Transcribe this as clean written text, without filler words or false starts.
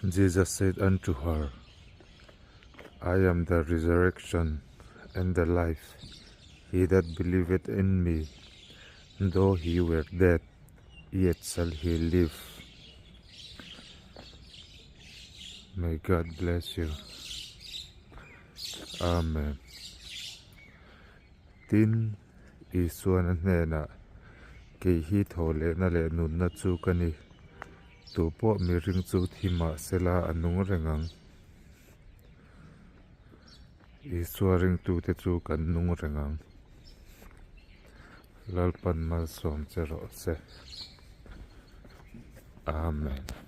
Jesus said unto her, I am the resurrection and the life. He that believeth in me, though he were dead, yet shall he live. May God bless you. Amen. Tin isuan an hena ke hi thole na le nun na chu kani tu po mi ring chu thima sela anung rengang isua ring tu te chu kan nung rengang lalpan malsawm chero se. Amen.